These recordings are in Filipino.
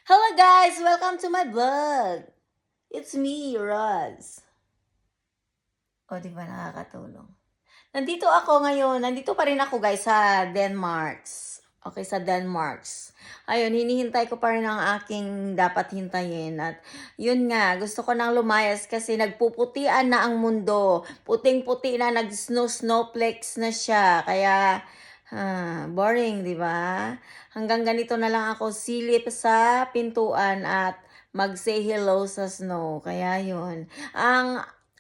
Hello guys! Welcome to my vlog! It's me, Roz. O, di ba nakakatulong? Nandito pa rin ako guys sa Denmarks. Okay, sa Denmarks. Ayun, hinihintay ko pa rin ang aking dapat hintayin. At yun nga, gusto ko nang lumayas kasi nagpuputian na ang mundo. Puting-puti na, nag-snowflakes na siya. Kaya, boring, di ba? Hanggang ganito na lang ako silip sa pintuan at mag-say hello sa snow. Kaya yun.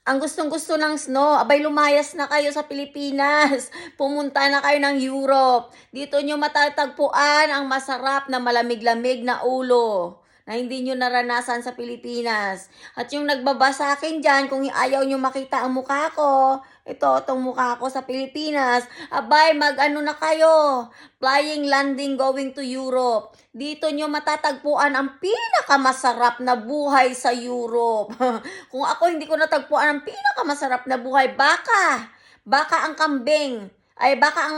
Ang gustong-gusto ng snow, abay lumayas na kayo sa Pilipinas. Pumunta na kayo ng Europe. Dito nyo matatagpuan ang masarap na malamig-lamig na ulo na hindi nyo naranasan sa Pilipinas. At yung nagbaba sa akin dyan, kung ayaw nyo makita ang mukha ko, itong mukha ko sa Pilipinas, abay mag-ano na kayo, flying, landing, going to Europe. Dito nyo matatagpuan ang pinakamasarap na buhay sa Europe. Kung ako hindi ko natagpuan ang pinakamasarap na buhay, baka ang kambing, ay baka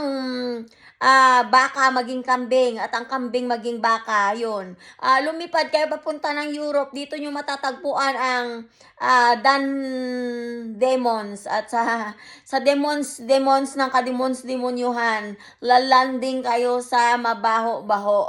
maging kambing at ang kambing maging baka, yun. Lumipad kayo papunta ng Europe, dito nyo matatagpuan ang Dan Demons at sa demons ng kademons-demonyuhan, lalanding kayo sa mabaho-baho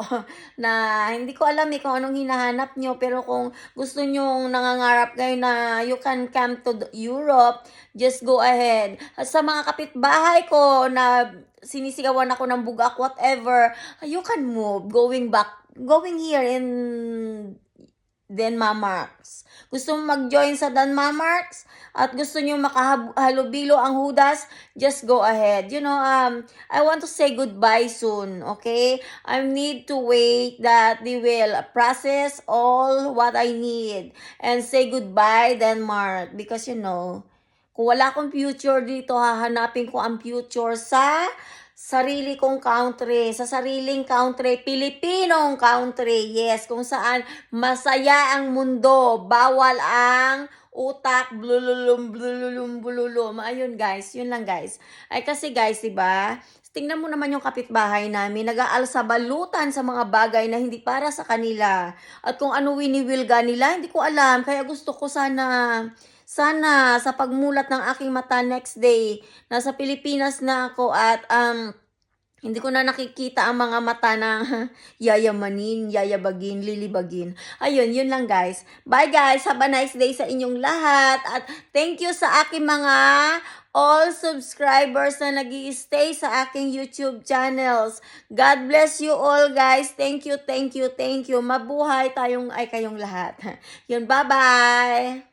na hindi ko alam kung anong hinahanap nyo, pero kung gusto nyo nangangarap kayo na you can come to Europe, just go ahead. At sa mga kapitbahay ko na sinisigawan ako ng bugak, whatever, you can move, going here in Denmarks. Gusto mo mag-join sa Denmarks at gusto nyo makahalubilo ang Hudas, just go ahead. I want to say goodbye soon, okay? I need to wait that they will process all what I need and say goodbye Denmark because kung wala akong future dito, hahanapin ko ang future sa sarili kong country, sa sariling country, Pilipinong country, yes, kung saan masaya ang mundo, bawal ang utak, blululum. Ayun guys, yun lang guys. Ay kasi guys, diba, tingnan mo naman yung kapitbahay namin, nag-aalsabalutan sa mga bagay na hindi para sa kanila. At kung ano winiwilga nila, hindi ko alam, kaya gusto ko sana sa pagmulat ng aking mata next day, nasa Pilipinas na ako at hindi ko na nakikita ang mga mata na yayamanin, yayabagin, lilibagin. Ayun, yun lang guys. Bye guys, have a nice day sa inyong lahat. At thank you sa aking mga all subscribers na nag-i-stay sa aking YouTube channels. God bless you all guys. Thank you. Mabuhay kayong lahat. Yun, bye-bye.